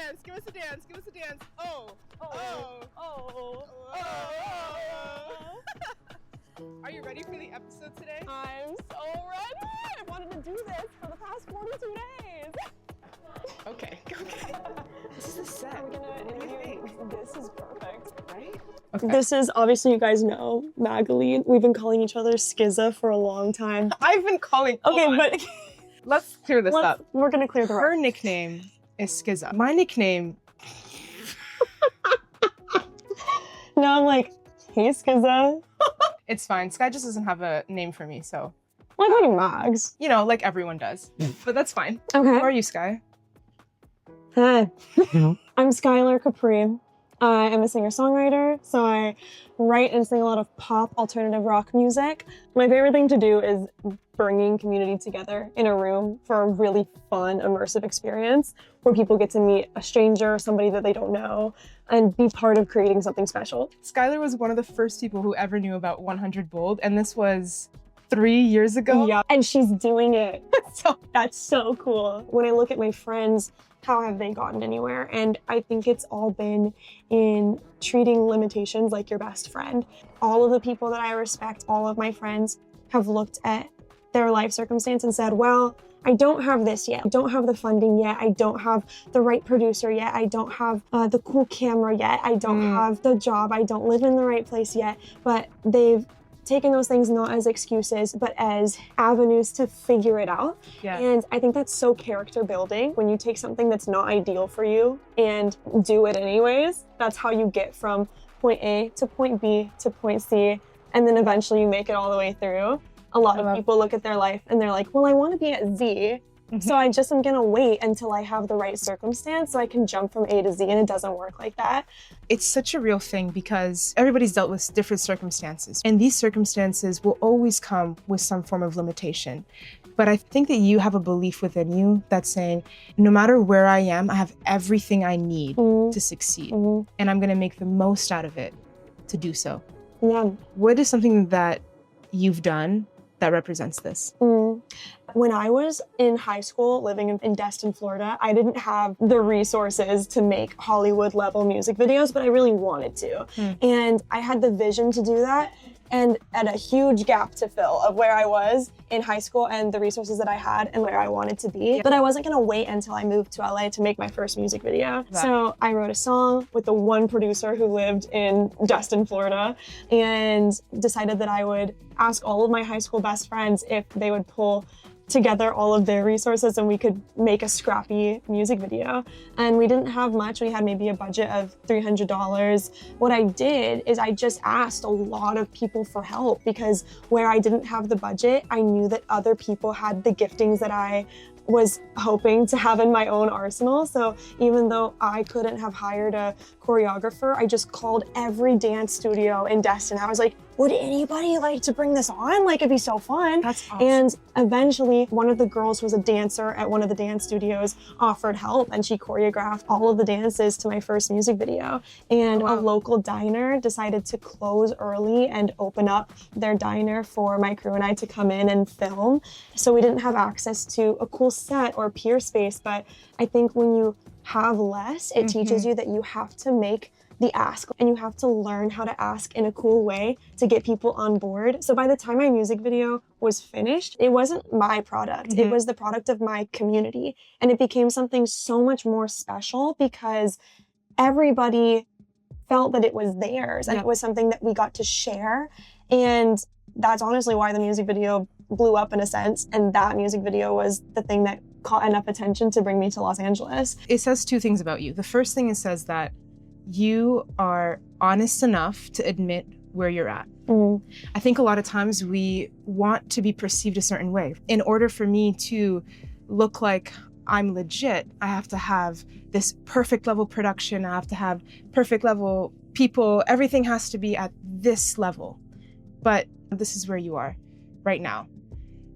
dance. Give us a dance. Give us a dance. Oh. Are you ready for the episode today? I'm so ready. I wanted to do this for the past 42 days. Okay. This is the set. We're gonna What do you think? This is perfect. Right? Okay. This is, obviously you guys know, Magaline. We've been calling each other Skizza for a long time. I've been calling. Okay, but let's clear this up. We're gonna clear the Her record. nickname is Skizza. My nickname. Now I'm like, hey Skizza. It's fine. Sky just doesn't have a name for me, so Like Mags. you know, like everyone does. But that's fine. Okay. How are you, Sky? Hi. I'm Skylar Capri. I am a singer-songwriter, so I write and sing a lot of pop, alternative rock music. My favorite thing to do is bringing community together in a room for a really fun, immersive experience where people get to meet a stranger, somebody that they don't know, and be part of creating something special. Skylar was one of the first people who ever knew about 100 Bold, and this was 3 years ago. Yeah, and she's doing it. So That's so cool. When I look at my friends, how have they gotten anywhere? And I think it's all been in treating limitations like your best friend. All of the people that I respect, all of my friends have looked at their life circumstance and said, well, I don't have this yet. I don't have the funding yet. I don't have the right producer yet. I don't have the cool camera yet. I don't have the job. I don't live in the right place yet. But they've taken those things not as excuses, but as avenues to figure it out. yeah. And I think that's so character building. When you take something that's not ideal for you and do it anyways, that's how you get from point A to point B to point C. And then eventually you make it all the way through. A lot of people look at their life and they're like, well, I want to be at Z. So I just am gonna wait until I have the right circumstance so I can jump from A to Z, and it doesn't work like that. It's such a real thing because everybody's dealt with different circumstances, and these circumstances will always come with some form of limitation. But I think that you have a belief within you that's saying, no matter where I am, I have everything I need to succeed, and I'm gonna make the most out of it to do so. Yeah. What is something that you've done that represents this? When I was in high school living in Destin, Florida, I didn't have the resources to make Hollywood level music videos, but I really wanted to. And I had the vision to do that and at a huge gap to fill of where I was in high school and the resources that I had and where I wanted to be. But I wasn't gonna wait until I moved to LA to make my first music video. So I wrote a song with the one producer who lived in Destin, Florida, and decided that I would ask all of my high school best friends if they would pull together all of their resources and we could make a scrappy music video. And we didn't have much. We had maybe a budget of $300. What I did is I just asked a lot of people for help, because where I didn't have the budget, I knew that other people had the giftings that I was hoping to have in my own arsenal. So even though I couldn't have hired a choreographer, I just called every dance studio in Destin. I was like, would anybody like to bring this on? Like, it'd be so fun. That's awesome. And eventually one of the girls who was a dancer at one of the dance studios offered help, and she choreographed all of the dances to my first music video. And a local diner decided to close early and open up their diner for my crew and I to come in and film. So we didn't have access to a cool set or peer space, but I think when you have less, it teaches you that you have to make the ask, and you have to learn how to ask in a cool way to get people on board. So by the time my music video was finished, it wasn't my product. It was the product of my community. And it became something so much more special because everybody felt that it was theirs and it was something that we got to share. And that's honestly why the music video blew up in a sense. And that music video was the thing that caught enough attention to bring me to Los Angeles. It says two things about you. The first thing, it says that you are honest enough to admit where you're at. I think a lot of times we want to be perceived a certain way. In order for me to look like I'm legit, I have to have this perfect level production. I have to have perfect level people. Everything has to be at this level. But this is where you are right now.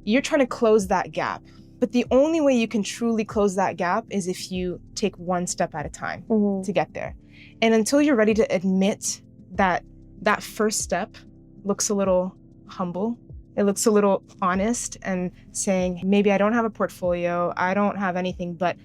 You're trying to close that gap. But the only way you can truly close that gap is if you take one step at a time to get there. And until you're ready to admit that that first step looks a little humble, it looks a little honest, and saying, maybe I don't have a portfolio, I don't have anything, but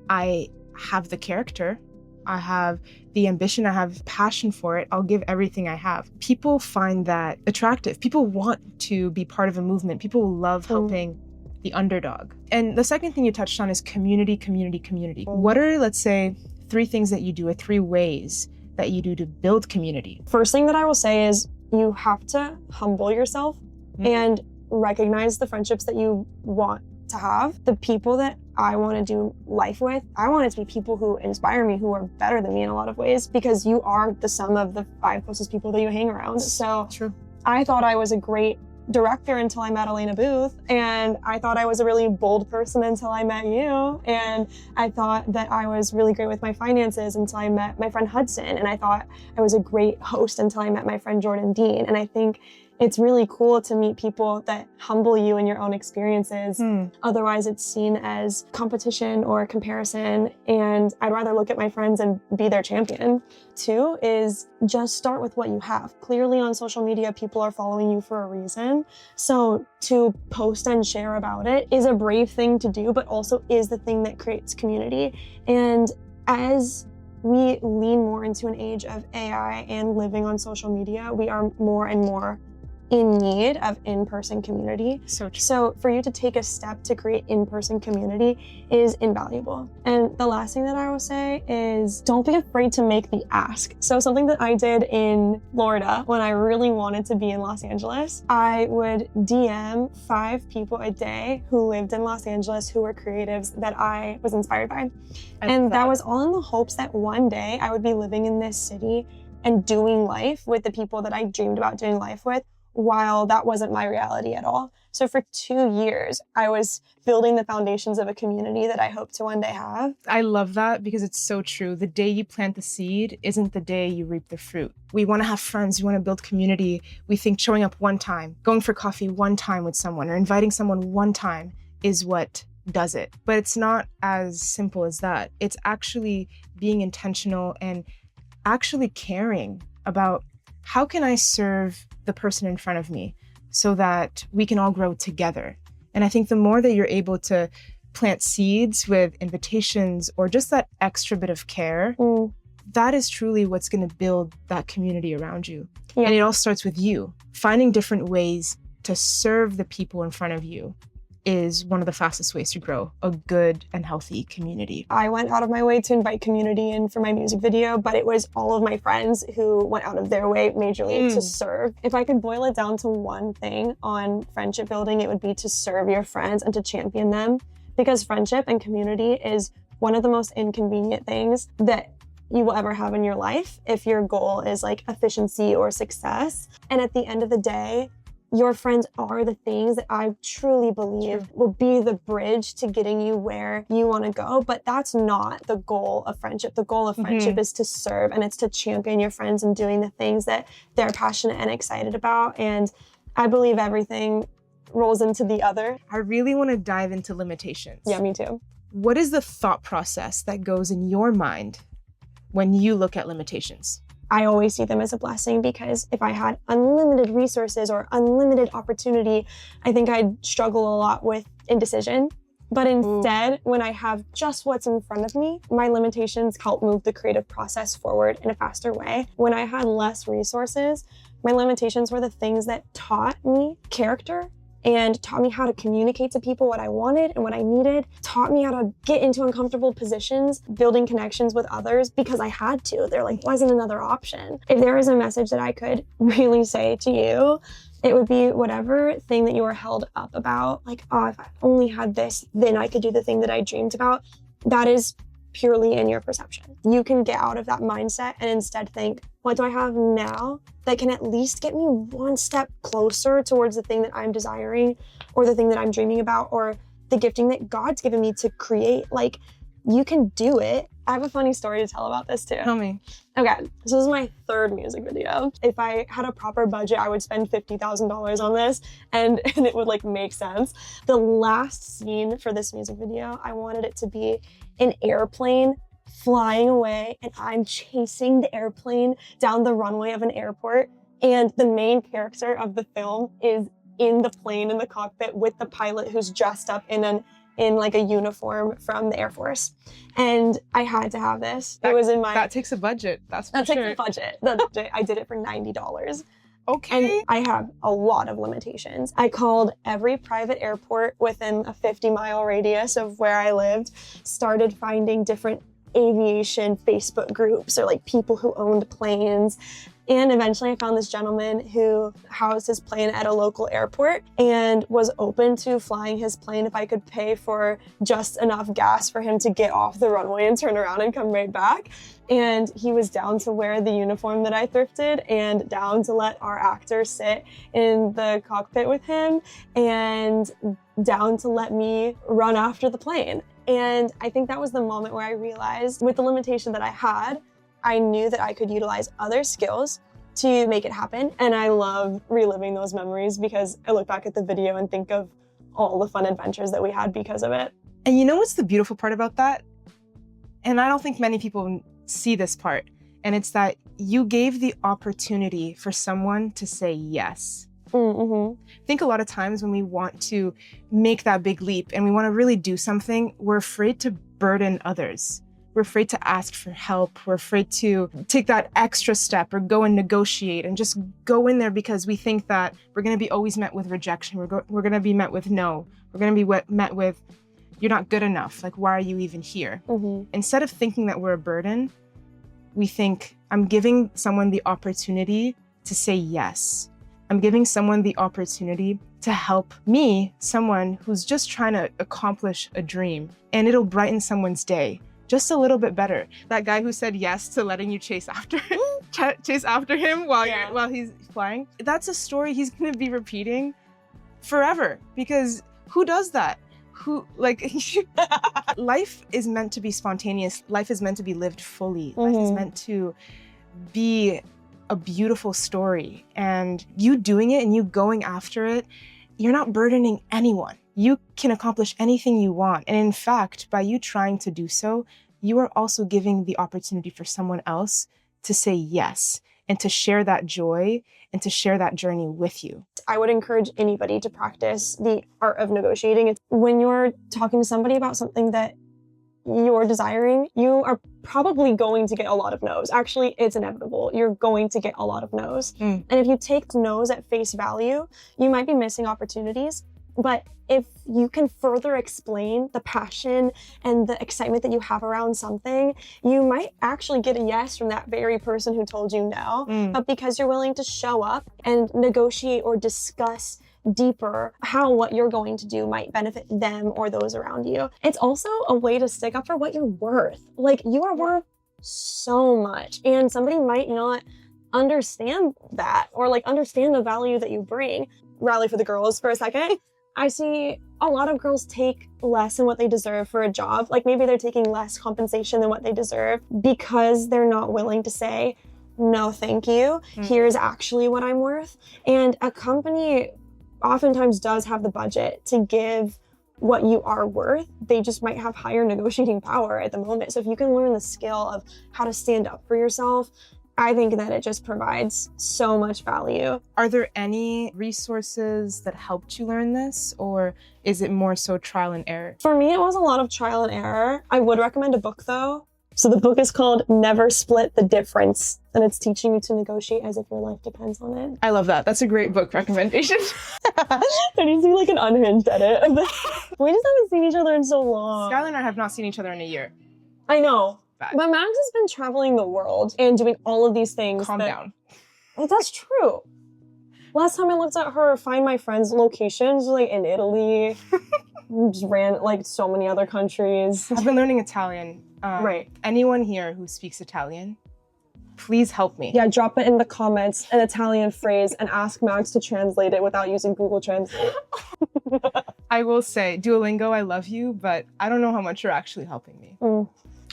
I have the character, I have the ambition, I have passion for it, I'll give everything I have. People find that attractive. People want to be part of a movement. People love helping the underdog. And the second thing you touched on is community, community, community. What are, let's say, 3 things that you do or 3 ways that you do to build community? First thing that I will say is you have to humble yourself and recognize the friendships that you want to have. The people that I want to do life with, I want it to be people who inspire me, who are better than me in a lot of ways, because you are the sum of the 5 closest people that you hang around. So True. I thought I was a great director until I met Elena Booth, and I thought I was a really bold person until I met you, and I thought that I was really great with my finances until I met my friend Hudson, and I thought I was a great host until I met my friend Jordan Dean. And I think it's really cool to meet people that humble you in your own experiences. Otherwise, it's seen as competition or comparison, and I'd rather look at my friends and be their champion. 2 is just start with what you have. Clearly on social media, people are following you for a reason. So to post and share about it is a brave thing to do, but also is the thing that creates community. And as we lean more into an age of AI and living on social media, we are more and more in need of in-person community. So true. So for you to take a step to create in-person community is invaluable. And the last thing that I will say is don't be afraid to make the ask. So something that I did in Florida when I really wanted to be in Los Angeles, I would DM 5 people a day who lived in Los Angeles who were creatives that I was inspired by. And that was all in the hopes that one day I would be living in this city and doing life with the people that I dreamed about doing life with, while that wasn't my reality at all. So for 2 years, I was building the foundations of a community that I hope to one day have. I love that because it's so true. The day you plant the seed isn't the day you reap the fruit. We want to have friends. We want to build community. We think showing up one time, going for coffee one time with someone, or inviting someone one time is what does it. But it's not as simple as that. It's actually being intentional and actually caring about how can I serve the person in front of me so that we can all grow together. And I think the more that you're able to plant seeds with invitations or just that extra bit of care, that is truly what's going to build that community around you. Yeah. And it all starts with you. Finding different ways to serve the people in front of you is one of the fastest ways to grow a good and healthy community. I went out of my way to invite community in for my music video, but it was all of my friends who went out of their way majorly to serve. If I could boil it down to one thing on friendship building, it would be to serve your friends and to champion them, because friendship and community is one of the most inconvenient things that you will ever have in your life if your goal is like efficiency or success. And at the end of the day, your friends are the things that I truly believe will be the bridge to getting you where you want to go. But that's not the goal of friendship. The goal of friendship is to serve, and it's to champion your friends and doing the things that they're passionate and excited about. And I believe everything rolls into the other. I really want to dive into limitations. Yeah, me too. What is the thought process that goes in your mind when you look at limitations? I always see them as a blessing, because if I had unlimited resources or unlimited opportunity, I think I'd struggle a lot with indecision. But instead, when I have just what's in front of me, my limitations help move the creative process forward in a faster way. When I had less resources, my limitations were the things that taught me character and taught me how to communicate to people what I wanted and what I needed, taught me how to get into uncomfortable positions, building connections with others because I had to. There wasn't another option. If there is a message that I could really say to you, it would be whatever thing that you were held up about, like, oh, if I only had this, then I could do the thing that I dreamed about. That is purely in your perception. You can get out of that mindset and instead think, what do I have now that can at least get me one step closer towards the thing that I'm desiring, or the thing that I'm dreaming about, or the gifting that God's given me to create? Like, you can do it. I have a funny story to tell about this too. Tell me. Okay, so this is my 3rd music video. If I had a proper budget, I would spend $50,000 on this and it would make sense. The last scene for this music video, I wanted it to be an airplane flying away, and I'm chasing the airplane down the runway of an airport, and the main character of the film is in the plane in the cockpit with the pilot who's dressed up in an in like a uniform from the Air Force. And I had to have this. It was in my... That takes a budget, that's for sure. That takes a budget. I did it for $90. Okay. And I have a lot of limitations. I called every private airport within a 50-mile radius of where I lived, started finding different aviation Facebook groups or like people who owned planes. And eventually I found this gentleman who housed his plane at a local airport and was open to flying his plane if I could pay for just enough gas for him to get off the runway and turn around and come right back. And he was down to wear the uniform that I thrifted and down to let our actor sit in the cockpit with him and down to let me run after the plane. And I think that was the moment where I realized with the limitation that I had, I knew that I could utilize other skills to make it happen. And I love reliving those memories because I look back at the video and think of all the fun adventures that we had because of it. And you know what's the beautiful part about that? And I don't think many people see this part. And it's that you gave the opportunity for someone to say yes. Mm-hmm. I think a lot of times when we want to make that big leap and we want to really do something, we're afraid to burden others. We're afraid to ask for help. We're afraid to take that extra step or go and negotiate and just go in there because we think that we're going to be always met with rejection. We're going to be met with no. We're going to be met with, you're not good enough. Like, why are you even here? Mm-hmm. Instead of thinking that we're a burden, we think, I'm giving someone the opportunity to say yes. I'm giving someone the opportunity to help me, someone who's just trying to accomplish a dream, and it'll brighten someone's day just a little bit better. That guy who said yes to letting you chase after him while he's flying. That's a story he's gonna be repeating forever because who does that? Life is meant to be spontaneous. Life is meant to be lived fully. Mm-hmm. Life is meant to be a beautiful story. And you doing it and you going after it, you're not burdening anyone. You can accomplish anything you want. And in fact, by you trying to do so, you are also giving the opportunity for someone else to say yes and to share that joy and to share that journey with you. I would encourage anybody to practice the art of negotiating. It's when you're talking to somebody about something that you're desiring, you are probably going to get a lot of no's. Actually, it's inevitable. You're going to get a lot of no's. And if you take no's at face value, you might be missing opportunities. But if you can further explain the passion and the excitement that you have around something, you might actually get a yes from that very person who told you no. But because you're willing to show up and negotiate or discuss deeper how what you're going to do might benefit them or those around you. It's also a way to stick up for what you're worth. Like, you are worth so much, and somebody might not understand that or like understand the value that you bring. Rally for the girls for a second. I see a lot of girls take less than what they deserve for a job. Like, maybe they're taking less compensation than what they deserve because they're not willing to say, no, thank you. Here's actually what I'm worth. And a company oftentimes does have the budget to give what you are worth. They just might have higher negotiating power at the moment. So if you can learn the skill of how to stand up for yourself, I think that it just provides so much value. Are there any resources that helped you learn this, or is it more so trial and error? For me, it was a lot of trial and error. I would recommend a book though. So the book is called Never Split the Difference, and it's teaching you to negotiate as if your life depends on it. I love that. That's a great book recommendation. There needs to be like an unhinged edit of this. We just haven't seen each other in so long. Skylar and I have not seen each other in a year. I know. Bad. But Max has been traveling the world and doing all of these things. Calm down. Well, that's true. Last time I looked at her Find My Friends locations, like in Italy, just ran like so many other countries. I've been learning Italian. Right. Anyone here who speaks Italian, please help me. Yeah, drop it in the comments, an Italian phrase, and ask Max to translate it without using Google Translate. I will say, Duolingo, I love you, but I don't know how much you're actually helping me.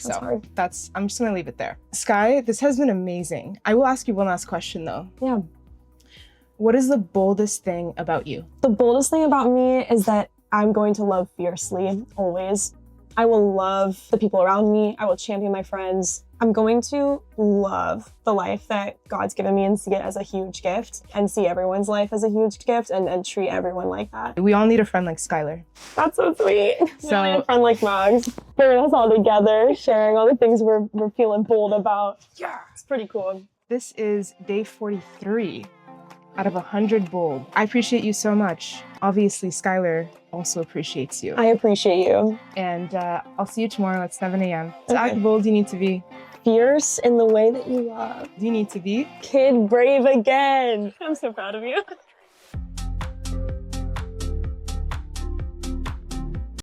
That's hard. I'm just gonna leave it there. Sky, this has been amazing. I will ask you one last question though. Yeah. What is the boldest thing about you? The boldest thing about me is that I'm going to love fiercely, always. I will love the people around me. I will champion my friends. I'm going to love the life that God's given me and see it as a huge gift and see everyone's life as a huge gift and treat everyone like that. We all need a friend like Skylar. That's so sweet. So We need a friend like Mugs, bringing us all together, sharing all the things we're feeling bold about. Yeah, it's pretty cool. This is day 43 out of 100 bold. I appreciate you so much. Obviously, Skylar also appreciates you. I appreciate you. And I'll see you tomorrow at 7 a.m. So Okay. how bold do you need to be? Fierce in the way that you love. Do you need to be? Kid brave again. I'm so proud of you.